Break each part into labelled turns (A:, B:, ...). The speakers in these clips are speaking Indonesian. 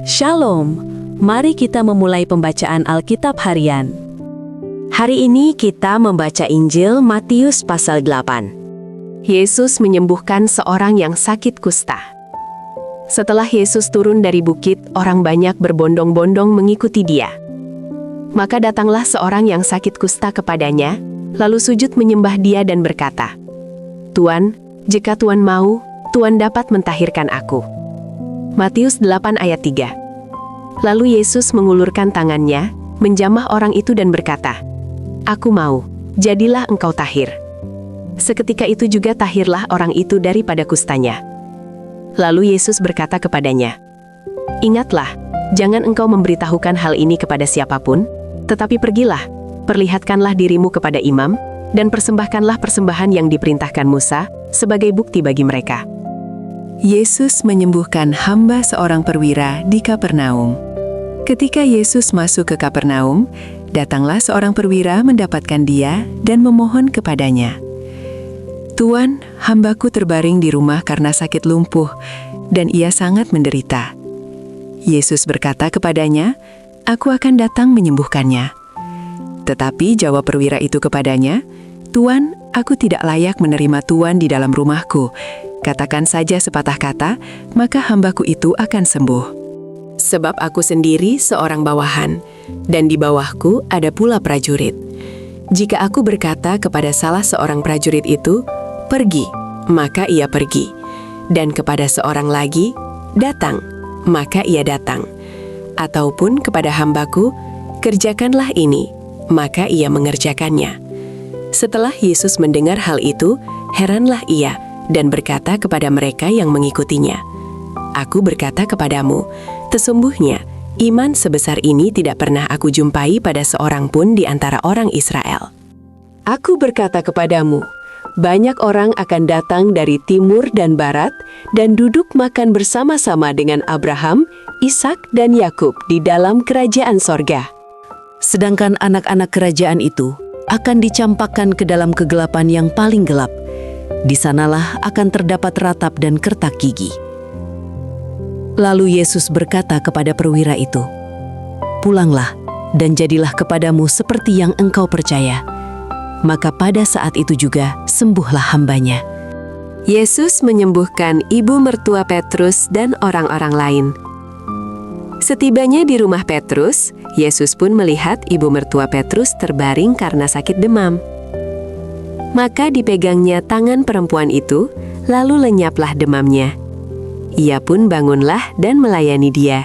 A: Shalom, mari kita memulai pembacaan Alkitab harian.
B: Hari ini kita membaca Injil Matius pasal 8. Yesus menyembuhkan seorang yang sakit kusta. Setelah Yesus turun dari bukit, orang banyak berbondong-bondong mengikuti dia. Maka datanglah seorang yang sakit kusta kepadanya, lalu sujud menyembah dia dan berkata, "Tuan, jika Tuan mau, Tuan dapat mentahirkan aku." Matius 8 ayat 3. Lalu Yesus mengulurkan tangannya, menjamah orang itu dan berkata, "Aku mau, jadilah engkau tahir." Seketika itu juga tahirlah orang itu daripada kustanya. Lalu Yesus berkata kepadanya, "Ingatlah, jangan engkau memberitahukan hal ini kepada siapapun, tetapi pergilah, perlihatkanlah dirimu kepada imam, dan persembahkanlah persembahan yang diperintahkan Musa sebagai bukti bagi mereka."
C: Yesus menyembuhkan hamba seorang perwira di Kapernaum. Ketika Yesus masuk ke Kapernaum, datanglah seorang perwira mendapatkan dia dan memohon kepadanya, "Tuan, hambaku terbaring di rumah karena sakit lumpuh, dan ia sangat menderita." Yesus berkata kepadanya, "Aku akan datang menyembuhkannya." Tetapi jawab perwira itu kepadanya, "Tuan, aku tidak layak menerima Tuan di dalam rumahku. Katakan saja sepatah kata, maka hambaku itu akan sembuh. Sebab aku sendiri seorang bawahan, dan di bawahku ada pula prajurit. Jika aku berkata kepada salah seorang prajurit itu, 'Pergi,' maka ia pergi. Dan kepada seorang lagi, 'Datang,' maka ia datang. Ataupun kepada hambaku, 'Kerjakanlah ini,' maka ia mengerjakannya." Setelah Yesus mendengar hal itu, heranlah ia, dan berkata kepada mereka yang mengikutinya, "Aku berkata kepadamu, sesungguhnya iman sebesar ini tidak pernah aku jumpai pada seorang pun di antara orang Israel. Aku berkata kepadamu, banyak orang akan datang dari timur dan barat dan duduk makan bersama-sama dengan Abraham, Ishak, dan Yakub di dalam kerajaan sorga.
A: Sedangkan anak-anak kerajaan itu akan dicampakkan ke dalam kegelapan yang paling gelap. Di sanalah akan terdapat ratap dan kertak gigi." Lalu Yesus berkata kepada perwira itu, "Pulanglah dan jadilah kepadamu seperti yang engkau percaya." Maka pada saat itu juga sembuhlah hambanya.
B: Yesus menyembuhkan ibu mertua Petrus dan orang-orang lain. Setibanya di rumah Petrus, Yesus pun melihat ibu mertua Petrus terbaring karena sakit demam. Maka dipegangnya tangan perempuan itu, lalu lenyaplah demamnya. Ia pun bangunlah dan melayani dia.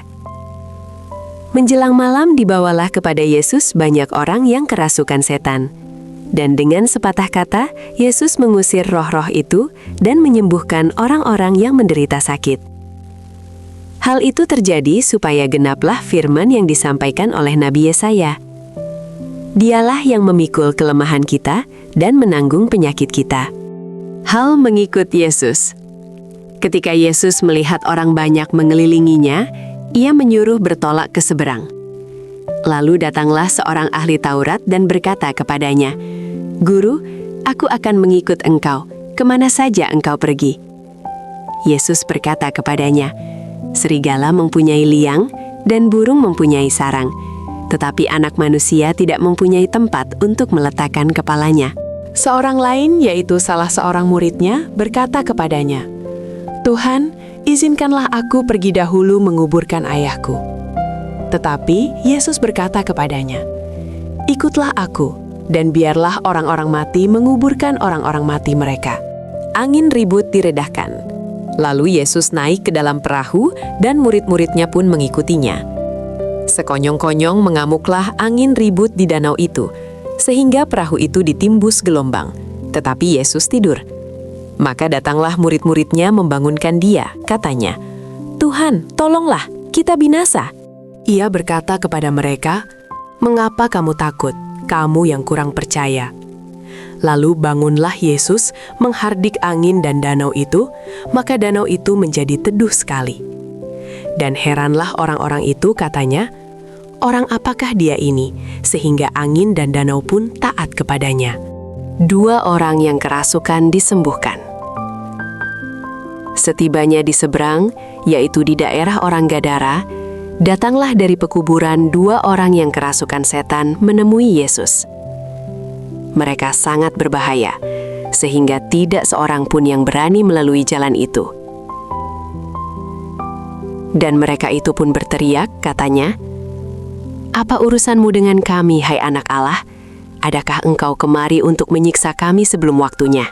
B: Menjelang malam dibawalah kepada Yesus banyak orang yang kerasukan setan. Dan dengan sepatah kata, Yesus mengusir roh-roh itu dan menyembuhkan orang-orang yang menderita sakit. Hal itu terjadi supaya genaplah firman yang disampaikan oleh Nabi Yesaya. Dialah yang memikul kelemahan kita dan menanggung penyakit kita. Hal mengikut Yesus. Ketika Yesus melihat orang banyak mengelilinginya, ia menyuruh bertolak ke seberang. Lalu datanglah seorang ahli Taurat dan berkata kepadanya, "Guru, aku akan mengikut engkau, kemana saja engkau pergi." Yesus berkata kepadanya, "Serigala mempunyai liang dan burung mempunyai sarang, tetapi anak manusia tidak mempunyai tempat untuk meletakkan kepalanya." Seorang lain, yaitu salah seorang muridnya, berkata kepadanya, "Tuhan, izinkanlah aku pergi dahulu menguburkan ayahku." Tetapi Yesus berkata kepadanya, "Ikutlah aku, dan biarlah orang-orang mati menguburkan orang-orang mati mereka." Angin ribut diredahkan. Lalu Yesus naik ke dalam perahu, dan murid-muridnya pun mengikutinya. Sekonyong-konyong mengamuklah angin ribut di danau itu, sehingga perahu itu ditimbus gelombang. Tetapi Yesus tidur. Maka datanglah murid-muridnya membangunkan dia, katanya, "Tuhan, tolonglah, kita binasa." Ia berkata kepada mereka, "Mengapa kamu takut, kamu yang kurang percaya?" Lalu bangunlah Yesus menghardik angin dan danau itu, maka danau itu menjadi teduh sekali. Dan heranlah orang-orang itu, katanya, "Orang apakah dia ini, sehingga angin dan danau pun taat kepadanya?" 2 orang yang kerasukan disembuhkan. Setibanya di seberang, yaitu di daerah orang Gadara, Datanglah dari pekuburan 2 orang yang kerasukan setan menemui Yesus. Mereka sangat berbahaya, sehingga tidak seorang pun yang berani melalui jalan itu. Dan mereka itu pun berteriak, katanya, "Apa urusanmu dengan kami, hai Anak Allah? Adakah engkau kemari untuk menyiksa kami sebelum waktunya?"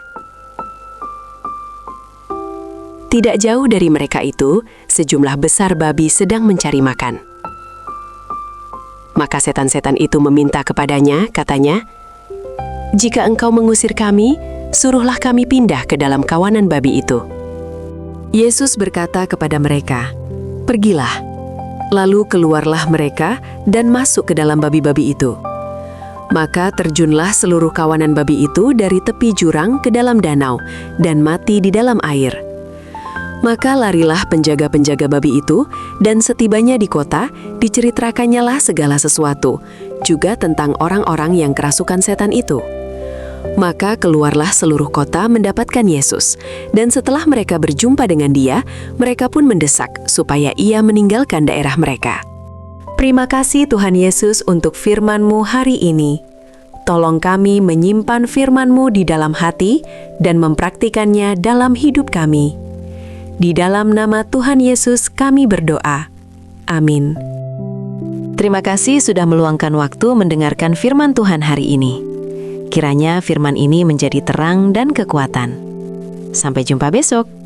B: Tidak jauh dari mereka itu, sejumlah besar babi sedang mencari makan. Maka setan-setan itu meminta kepadanya, katanya, "Jika engkau mengusir kami, suruhlah kami pindah ke dalam kawanan babi itu." Yesus berkata kepada mereka, "Pergilah." Lalu keluarlah mereka dan masuk ke dalam babi-babi itu. Maka terjunlah seluruh kawanan babi itu dari tepi jurang ke dalam danau dan mati di dalam air. Maka larilah penjaga-penjaga babi itu, dan setibanya di kota, diceritakannya lah segala sesuatu, juga tentang orang-orang yang kerasukan setan itu. Maka keluarlah seluruh kota mendapatkan Yesus, dan setelah mereka berjumpa dengan Dia, mereka pun mendesak supaya Ia meninggalkan daerah mereka. Terima kasih Tuhan Yesus untuk firman-Mu hari ini. Tolong kami menyimpan firman-Mu di dalam hati dan mempraktikannya dalam hidup kami. Di dalam nama Tuhan Yesus kami berdoa. Amin.
A: Terima kasih sudah meluangkan waktu mendengarkan firman Tuhan hari ini. Kiranya firman ini menjadi terang dan kekuatan. Sampai jumpa besok.